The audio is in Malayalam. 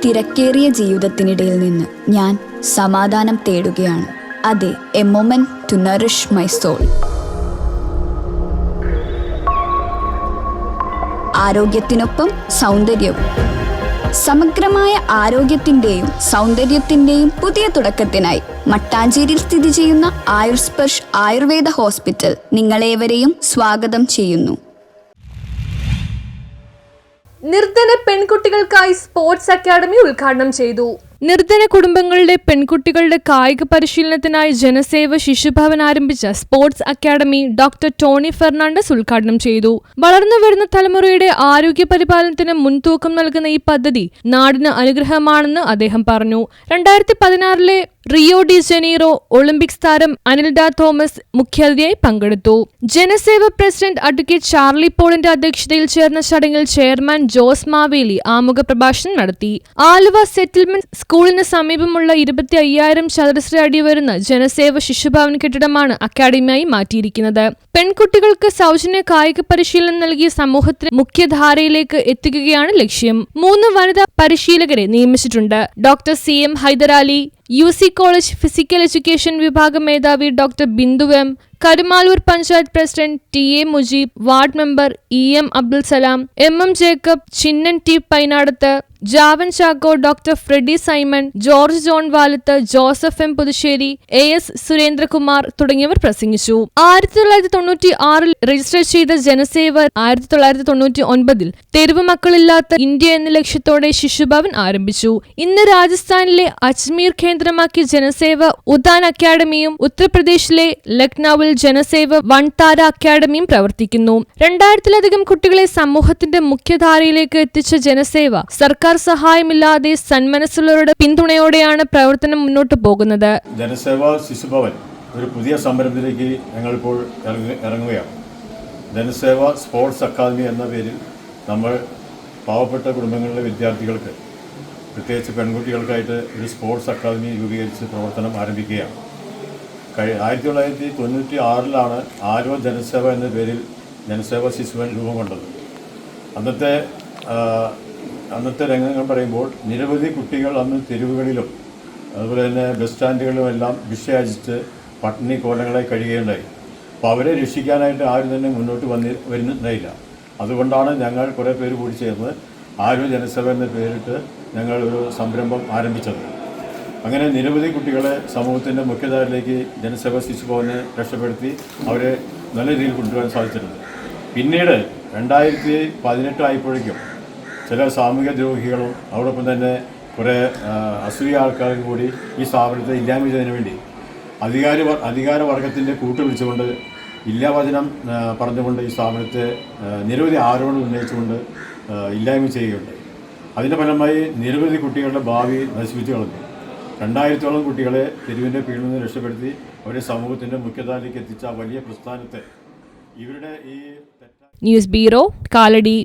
തിരക്കേറിയ ജീവിതത്തിനിടയിൽ നിന്ന് ഞാൻ സമാധാനം തേടുകയാണ്. അതെ, a moment to nourish my soul. ആരോഗ്യത്തിനൊപ്പം സൗന്ദര്യവും. സമഗ്രമായ ആരോഗ്യത്തിൻ്റെയും സൗന്ദര്യത്തിൻ്റെയും പുതിയ തുടക്കത്തിനായി മട്ടാഞ്ചേരിയിൽ സ്ഥിതി ചെയ്യുന്ന ആയുർസ്പർശ് ആയുർവേദ ഹോസ്പിറ്റൽ നിങ്ങളേവരെയും സ്വാഗതം ചെയ്യുന്നു. നിർധന പെൺകുട്ടികൾക്കായി സ്പോർട്സ് അക്കാദമി ഉദ്ഘാടനം ചെയ്തു. നിർധന കുടുംബങ്ങളുടെ പെൺകുട്ടികളുടെ കായിക പരിശീലനത്തിനായി ജനസേവ ശിശുഭവൻ ആരംഭിച്ച sports academy doctor Tony Fernandez ഉദ്ഘാടനം ചെയ്തു. വളർന്നു വരുന്ന തലമുറയുടെ ആരോഗ്യ പരിപാലനത്തിന് മുൻതൂക്കം നൽകുന്ന ഈ പദ്ധതി നാടിന് അനുഗ്രഹമാണെന്ന് അദ്ദേഹം പറഞ്ഞു. 2016 റിയോ ഡി ജനീറോ ഒളിമ്പിക്സ് താരം അനിൽഡ തോമസ് മുഖ്യാതിഥിയായി പങ്കെടുത്തു. ജനസേവ പ്രസിഡന്റ് അഡ്വക്കേറ്റ് ചാർലി പോളിന്റെ അധ്യക്ഷതയിൽ ചേർന്ന ചടങ്ങിൽ ചെയർമാൻ ജോസ് മാവേലി ആമുഖ പ്രഭാഷണം നടത്തി. ആലുവ സെറ്റിൽമെന്റ് സ്കൂളിന് സമീപമുള്ള 25,000 ചതുരശ്ര അടി വരുന്ന ജനസേവ ശിശുഭവൻ കെട്ടിടമാണ് അക്കാദമിയായി മാറ്റിയിരിക്കുന്നത്. പെൺകുട്ടികൾക്ക് സൗജന്യ കായിക പരിശീലനം നൽകിയ സമൂഹത്തിന് മുഖ്യധാരയിലേക്ക് എത്തിക്കുകയാണ് ലക്ഷ്യം. 3 വനിതാ പരിശീലകരെ നിയമിച്ചിട്ടുണ്ട്. Doctor CM Hyderali, UC college physical education വിഭാഗം മേധാവി doctor Bindu M, Karumalloor panchayat president TA Mujeeb, ward member EM Abdul Salam, MM Jacob, Chinnan T Painadath, Javan Chacko, doctor Freddy Simon, George John Valath, Joseph M Puthussery, AS Surendrakumar തുടങ്ങിയവർ പ്രസംഗിച്ചു. 1996 രജിസ്റ്റർ ചെയ്ത ജനസേവ 1999 തെരുവ് മക്കളില്ലാത്ത ഇന്ത്യ എന്ന ലക്ഷ്യത്തോടെ ശിശുഭവൻ ആരംഭിച്ചു. ഇന്ന് രാജസ്ഥാനിലെ അജ്മീർ കേന്ദ്രമാക്കി ജനസേവ ഉദാൻ അക്കാദമിയും ഉത്തർപ്രദേശിലെ ലക്നൌവിൽ ജനസേവ വൺതാര അക്കാദമിയും പ്രവർത്തിക്കുന്നു. 2000-ലധികം കുട്ടികളെ സമൂഹത്തിന്റെ മുഖ്യധാരയിലേക്ക് എത്തിച്ച ജനസേവ സർക്കാർ സഹായമില്ലാതെ സന്മനസ്സുള്ളവരുടെ പിന്തുണയോടെയാണ് പ്രവർത്തനം മുന്നോട്ട് പോകുന്നത്. ജനസേവ ശിശുഭവൻ ഒരു പുതിയ സംരംഭത്തിലേക്ക് ഞങ്ങളിപ്പോൾ ഇറങ്ങുകയാണ്. ജനസേവ സ്പോർട്സ് അക്കാദമി എന്ന പേരിൽ നമ്മൾ പാവപ്പെട്ട കുടുംബങ്ങളിലെ വിദ്യാർത്ഥികൾക്ക്, പ്രത്യേകിച്ച് പെൺകുട്ടികൾക്കായിട്ട് ഒരു സ്പോർട്സ് അക്കാദമി രൂപീകരിച്ച് പ്രവർത്തനം ആരംഭിക്കുകയാണ്. 1996 ആലുവ ജനസേവ എന്ന പേരിൽ ജനസേവ ശിശുഭവൻ രൂപം കൊണ്ടത്. അന്നത്തെ രംഗങ്ങൾ പറയുമ്പോൾ നിരവധി കുട്ടികൾ അന്ന് തെരുവുകളിലും അതുപോലെ തന്നെ ബസ് സ്റ്റാൻഡുകളിലും എല്ലാം ഭിക്ഷയാചിച്ച് പട്ടിണി കോലങ്ങളായി കഴിയുകയുണ്ടായി. അപ്പോൾ അവരെ രക്ഷിക്കാനായിട്ട് ആരും തന്നെ മുന്നോട്ട് വരുന്നുണ്ടായില്ല. അതുകൊണ്ടാണ് ഞങ്ങൾ കുറേ പേര് കൂടി ചേർന്ന് ആലുവ ജനസേവ എന്ന പേരിട്ട് ഞങ്ങൾ ഒരു സംരംഭം ആരംഭിച്ചത്. അങ്ങനെ നിരവധി കുട്ടികളെ സമൂഹത്തിൻ്റെ മുഖ്യധാരയിലേക്ക് ജനസേവ ശിശുഭവനെ രക്ഷപ്പെടുത്തി അവരെ നല്ല രീതിയിൽ കൊണ്ടുവരാൻ സാധിച്ചിട്ടുണ്ട്. പിന്നീട് 2018 ആയപ്പോഴേക്കും ചില സാമൂഹിക ദ്രോഹികളും അതോടൊപ്പം തന്നെ കുറേ അസൂയ ആൾക്കാരും കൂടി ഈ സ്ഥാപനത്തെ ഇല്ലായ്മ ചെയ്തതിനു വേണ്ടി അധികാരവർഗത്തിൻ്റെ കൂട്ടുപിടിച്ചുകൊണ്ട് ഇല്ലാവചനം പറഞ്ഞുകൊണ്ട് ഈ സ്ഥാപനത്തെ നിരവധി ആരോപണം ഉന്നയിച്ചുകൊണ്ട് ഇല്ലായ്മ ചെയ്യുകയുണ്ടായി. അതിൻ്റെ ഫലമായി നിരവധി കുട്ടികളുടെ ഭാവി നശിപ്പിച്ചു കളഞ്ഞു. 2000-ഓളം കുട്ടികളെ തെരുവിൻ്റെ പീഡിൽ നിന്ന് രക്ഷപ്പെടുത്തി അവരെ സമൂഹത്തിൻ്റെ മുഖ്യധാരയിലേക്ക് എത്തിച്ച വലിയ പ്രസ്ഥാനത്തെ ഇവരുടെ ഈ ന്യൂസ് ബ്യൂറോ, കാലടി.